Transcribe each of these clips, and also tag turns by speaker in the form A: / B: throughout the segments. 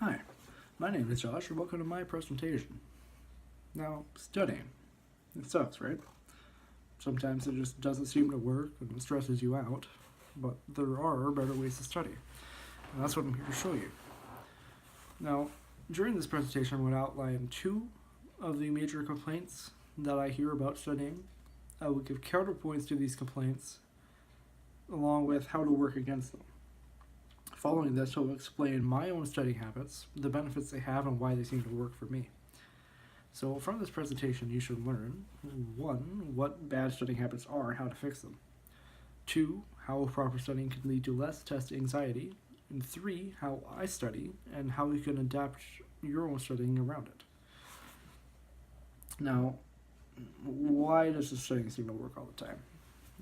A: Hi, my name is Josh, and welcome to my presentation. Now, studying. It sucks, right? Sometimes it just doesn't seem to work and it stresses you out, but there are better ways to study, and that's what I'm here to show you. Now, during this presentation, I'm going to outline two of the major complaints that I hear about studying. I will give counterpoints to these complaints, along with how to work against them. Following this, I will explain my own studying habits, the benefits they have, and why they seem to work for me. So from this presentation, you should learn 1. What bad studying habits are and how to fix them. 2. How proper studying can lead to less test anxiety. And 3. How I study and how you can adapt your own studying around it. Now, why does this studying seem to work all the time?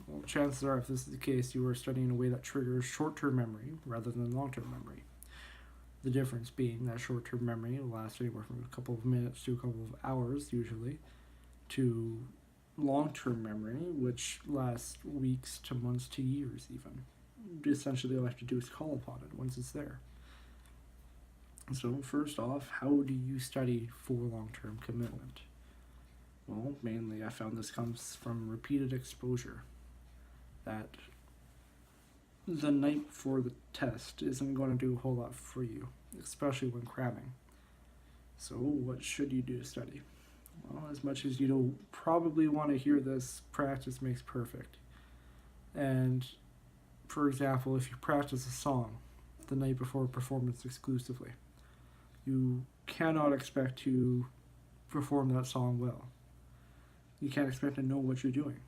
A: Well, chances are, if this is the case, you are studying in a way that triggers short-term memory rather than long-term memory. The difference being that short-term memory lasts anywhere from a couple of minutes to a couple of hours, usually, to long-term memory, which lasts weeks to months to years, even. Essentially, all you have to do is call upon it once it's there. So, first off, how do you study for long-term commitment? Well, mainly I found this comes from repeated exposure. That the night before the test isn't going to do a whole lot for you, especially when cramming. So what should you do to study? Well, as much as you don't probably want to hear this, practice makes perfect. And for example, if you practice a song the night before a performance exclusively, you cannot expect to perform that song well. You can't expect to know what you're doing.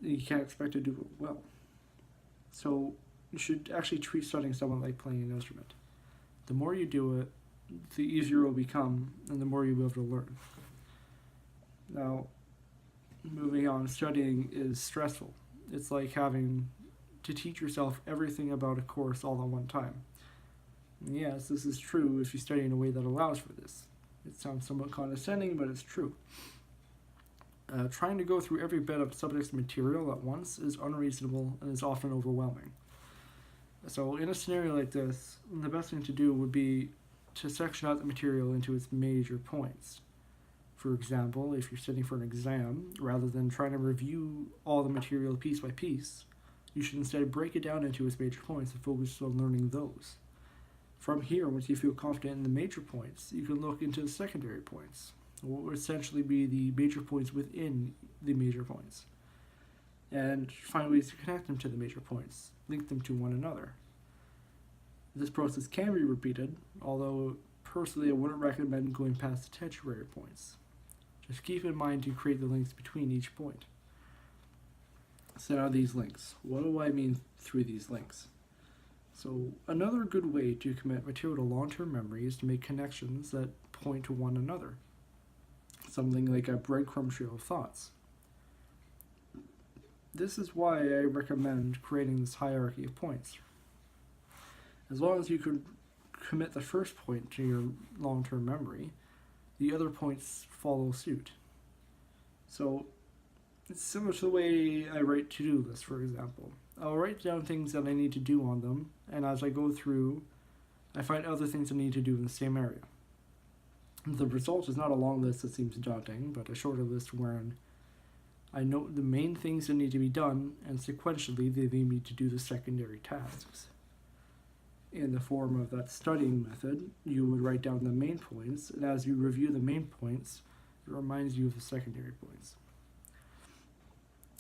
A: You can't expect to do it well. So you should actually treat studying somewhat like playing an instrument. The more you do it, the easier it will become, and the more you'll be able to learn. Now, moving on, studying is stressful. It's like having to teach yourself everything about a course all at one time. And yes, this is true if you study in a way that allows for this. It sounds somewhat condescending, but it's true. Trying to go through every bit of subject's material at once is unreasonable and is often overwhelming. So in a scenario like this, the best thing to do would be to section out the material into its major points. For example, if you're studying for an exam, rather than trying to review all the material piece by piece, you should instead break it down into its major points and focus on learning those. From here, once you feel confident in the major points, you can look into the secondary points. What would essentially be the major points within the major points, and find ways to connect them to the major points, link them to one another. This process can be repeated, although personally I wouldn't recommend going past the tertiary points. Just keep in mind to create the links between each point. So now these links. What do I mean through these links? So another good way to commit material to long-term memory is to make connections that point to one another. Something like a breadcrumb trail of thoughts. This is why I recommend creating this hierarchy of points. As long as you could commit the first point to your long-term memory, the other points follow suit. So it's similar to the way I write to-do lists, for example. I'll write down things that I need to do on them, and as I go through, I find other things I need to do in the same area. The result is not a long list that seems daunting, but a shorter list wherein I note the main things that need to be done, and sequentially they lead me to do the secondary tasks. In the form of that studying method, you would write down the main points, and as you review the main points, it reminds you of the secondary points.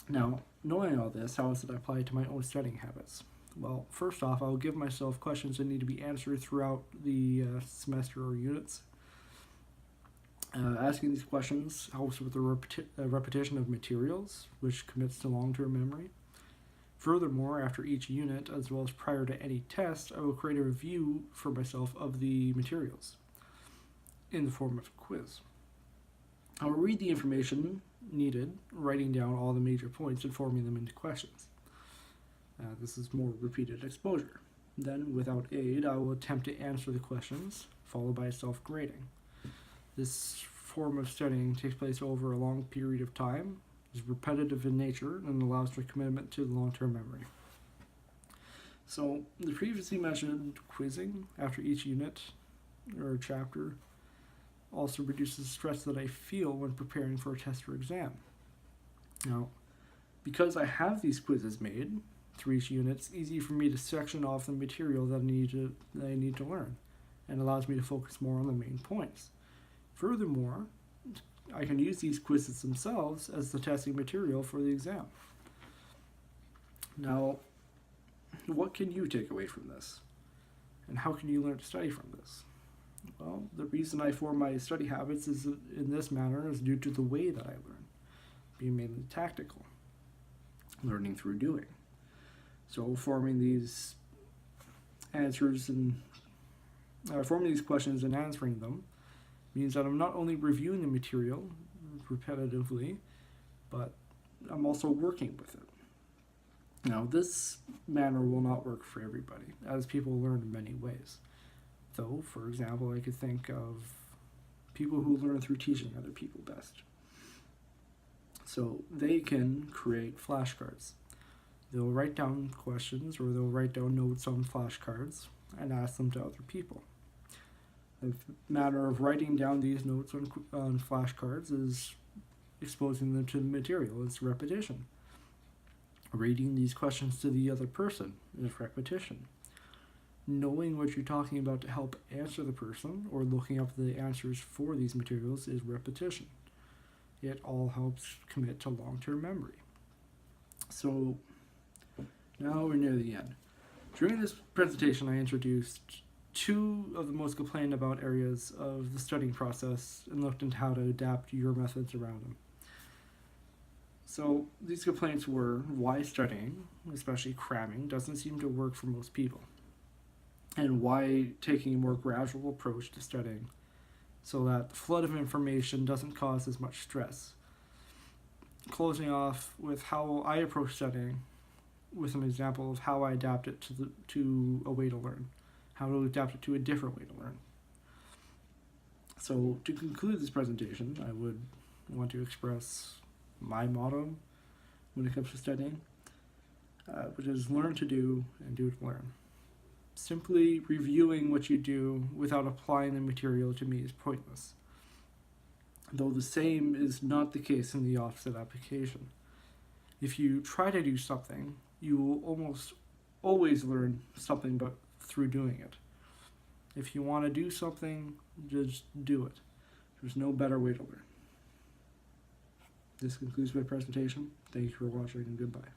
A: Now, knowing all this, how does it apply to my own studying habits? Well, first off, I'll give myself questions that need to be answered throughout the semester or units. Asking these questions helps with the repetition of materials, which commits to long-term memory. Furthermore, after each unit, as well as prior to any test, I will create a review for myself of the materials in the form of a quiz. I will read the information needed, writing down all the major points and forming them into questions. This is more repeated exposure. Then, without aid, I will attempt to answer the questions, followed by self-grading. This form of studying takes place over a long period of time, is repetitive in nature, and allows for commitment to long-term memory. So the previously mentioned quizzing after each unit or chapter also reduces stress that I feel when preparing for a test or exam. Now, because I have these quizzes made through each unit, it's easy for me to section off the material that I need to learn, and allows me to focus more on the main points. Furthermore, I can use these quizzes themselves as the testing material for the exam. Now, what can you take away from this? And how can you learn to study from this? Well, the reason I form my study habits is in this manner is due to the way that I learn, being mainly tactical, learning through doing. So forming these questions and answering them means that I'm not only reviewing the material repetitively, but I'm also working with it. Now, this manner will not work for everybody, as people learn in many ways. Though, for example, I could think of people who learn through teaching other people best. So they can create flashcards. They'll write down questions or they'll write down notes on flashcards and ask them to other people. The matter of writing down these notes on flashcards is exposing them to the material. It's repetition. Reading these questions to the other person is repetition. Knowing what you're talking about to help answer the person or looking up the answers for these materials is repetition. It all helps commit to long-term memory. So now we're near the end. During this presentation, I introduced two of the most complained about areas of the studying process and looked into how to adapt your methods around them. So these complaints were why studying, especially cramming, doesn't seem to work for most people, and why taking a more gradual approach to studying so that the flood of information doesn't cause as much stress. Closing off with how I approach studying with an example of how I adapt it to a way to learn, how to adapt it to a different way to learn. So to conclude this presentation, I would want to express my motto when it comes to studying, which is learn to do and do to learn. Simply reviewing what you do without applying the material to me is pointless, though the same is not the case in the opposite application. If you try to do something, you will almost always learn something but through doing it. If you want to do something, just do it. There's no better way to learn. This concludes my presentation. Thank you for watching and goodbye.